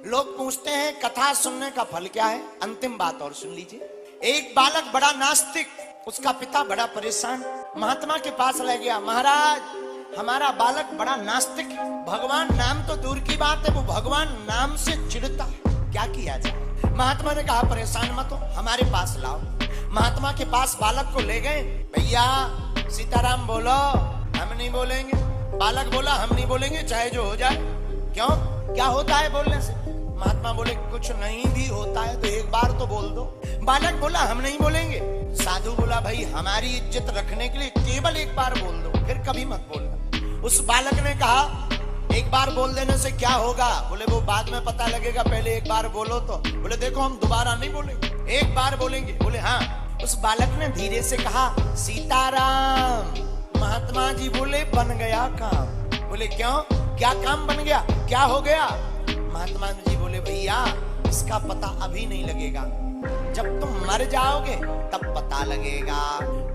लोग पूछते हैं कथा सुनने का फल क्या है। अंतिम बात और सुन लीजिए। एक बालक बड़ा नास्तिक, उसका पिता बड़ा परेशान, महात्मा के पास ले गया। महाराज, हमारा बालक बड़ा नास्तिक है, भगवान नाम तो दूर की बात है, वो भगवान नाम से चिढ़ता है, क्या किया जाए। महात्मा ने कहा परेशान मत हो, हमारे पास लाओ। महात्मा के पास बालक को ले गए। भैया सीताराम बोलो। हम नहीं बोलेंगे। बालक बोला हम नहीं बोलेंगे, चाहे जो हो जाए। क्यों, क्या होता है बोलने से? महात्मा बोले कुछ नहीं भी होता है तो एक बार तो बोल दो। बालक बोला हम नहीं बोलेंगे। साधु बोला भाई हमारी इज्जत रखने के लिए केवल एक बार बोल दो, फिर कभी मत बोलना। उस बालक ने कहा एक बार बोल देने से क्या होगा? बोले वो बाद में पता लगेगा, पहले एक बार बोलो तो। बोले देखो हम दोबारा नहीं बोलेंगे, एक बार बोलेंगे। बोले हाँ। उस बालक ने धीरे से कहा सीताराम। महात्मा जी बोले बन गया काम। बोले क्यों, क्या काम बन गया, क्या हो गया? महात्मा जी बोले भैया इसका पता अभी नहीं लगेगा, जब तुम मर जाओगे तब पता लगेगा।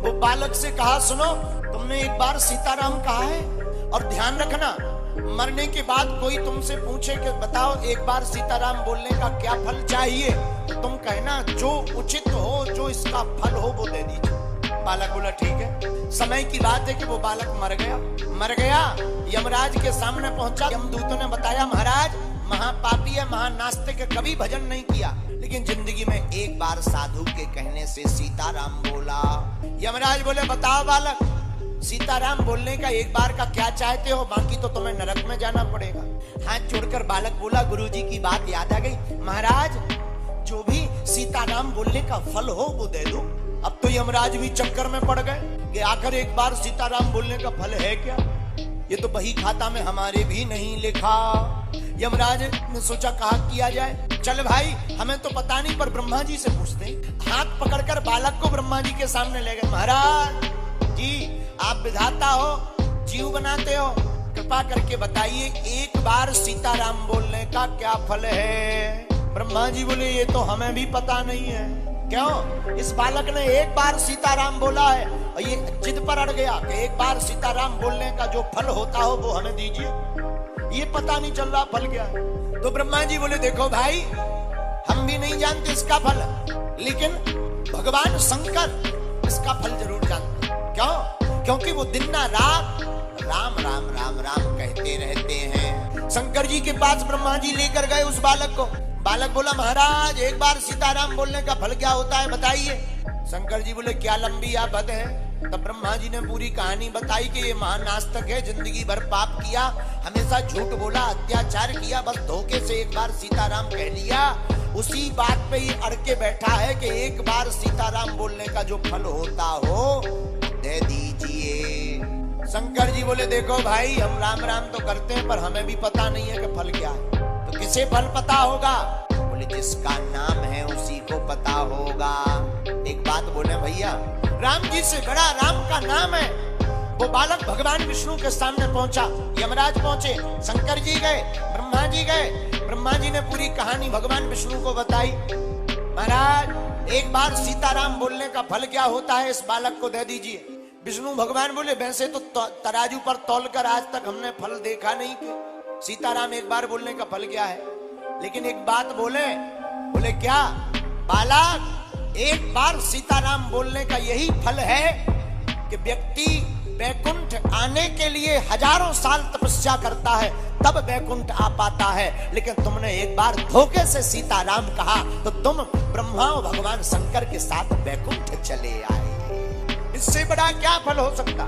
वो बालक से कहा सुनो, तुमने एक बार सीताराम कहा है और ध्यान रखना, मरने के बाद कोई तुमसे पूछे कि बताओ एक बार सीताराम बोलने का क्या फल चाहिए, तो तुम कहना जो उचित हो, जो इसका फल हो वो दे दीजिए। बालक बोला ठीक है। समय की बात है कि वो बालक मर गया। यमराज के सामने पहुंचा। यमदूतों ने बताया महाराज महापापी है, महानास्तिक है, कभी भजन नहीं किया, लेकिन जिंदगी में एक बार साधु के कहने से सीताराम बोला। यमराज बोले बताओ बालक, सीताराम बोलने का एक बार का क्या चाहते हो, बाकी तो तुम्हें नरक में जाना पड़ेगा। हाथ जोड़कर बालक बोला गुरुजी की बात याद आ गई, महाराज जो भी सीताराम बोलने का फल हो वो दे दो। अब तो यमराज भी चक्कर में पड़ गए कि आखिर एक बार सीताराम बोलने का फल है क्या, ये तो बही खाता में हमारे भी नहीं लिखा। यमराज ने सोचा कहा किया जाए, चल भाई हमें तो पता नहीं पर ब्रह्मा जी से पूछते। हाथ पकड़कर बालक को ब्रह्मा जी के सामने ले गए। महाराज जी आप विधाता हो, जीव बनाते हो, कृपा करके बताइए एक बार सीताराम बोलने का क्या फल है? ब्रह्मा जी बोले ये तो हमें भी पता नहीं है। क्यों? इस बालक ने एक बार सीताराम बोला है और ये जिद पर अड़ गया कि एक बार सीताराम बोलने का जो फल होता हो वो हमें दीजिए, ये पता नहीं चल रहा फल क्या है। तो ब्रह्मा जी बोले देखो भाई हम भी नहीं जानते इसका फल, लेकिन भगवान शंकर इसका फल जरूर जानते। क्यों? क्योंकि वो दिन ना रात राम राम राम राम कहते रहते हैं। शंकर जी के पास ब्रह्मा जी लेकर गए उस बालक को। बालक बोला महाराज एक बार सीताराम बोलने का फल क्या होता है बताइए। शंकर जी बोले क्या लंबी आप हद है। तब ब्रह्मा जी ने पूरी कहानी बताई कि ये महानास्तिक है, जिंदगी भर पाप किया, हमेशा झूठ बोला, अत्याचार किया, बस धोखे से एक बार सीताराम कह लिया, उसी बात पे ही अड़ के बैठा है कि एक बार सीताराम बोलने का जो फल होता हो दे दीजिए। शंकर जी बोले देखो भाई हम राम राम तो करते हैं पर हमें भी पता नहीं है कि फल क्या है। तो किसे फल पता होगा? बोले जिसका नाम है उसी को पता होगा। एक बात बोले भैया राम जी से बड़ा राम का नाम है। वो बालक भगवान विष्णु के सामने पहुंचा। यमराज पहुंचे, शंकर जी गए, ब्रह्मा जी गए। ब्रह्मा जी ने पूरी कहानी भगवान विष्णु को बताई। महाराज एक बार सीताराम बोलने का फल क्या होता है इस बालक को दे दीजिए। विष्णु भगवान बोले वैसे तो तराजू पर तौलकर आज तक हमने फल देखा नहीं कि सीताराम एक बार बोलने का फल क्या है, लेकिन एक बात बोले। बोले क्या? बालक एक बार सीताराम बोलने का यही फल है कि व्यक्ति वैकुंठ आने के लिए हजारों साल तपस्या करता है तब वैकुंठ आ पाता है, लेकिन तुमने एक बार धोखे से सीताराम कहा तो तुम ब्रह्मा और भगवान शंकर के साथ वैकुंठ चले आए। इससे बड़ा क्या फल हो सकता?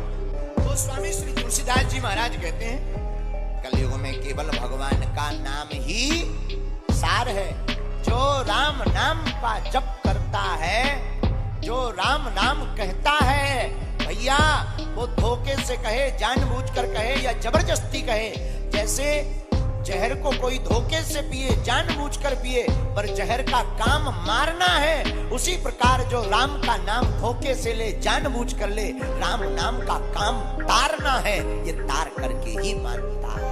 तो स्वामी श्री तुलसीदास जी महाराज कहते हैं कलयुग में केवल भगवान का नाम ही सार है। जो राम नाम का जप करता है, जो राम नाम कहता है, भैया वो धोखे से कहे, जानबूझकर कहे या जबरदस्ती कहे, जैसे जहर को कोई धोखे से पिए, जानबूझकर पिए, पर जहर का काम मारना है, उसी प्रकार जो राम का नाम धोखे से ले, जानबूझकर ले, राम नाम का काम तारना है, ये तार करके ही मानता है।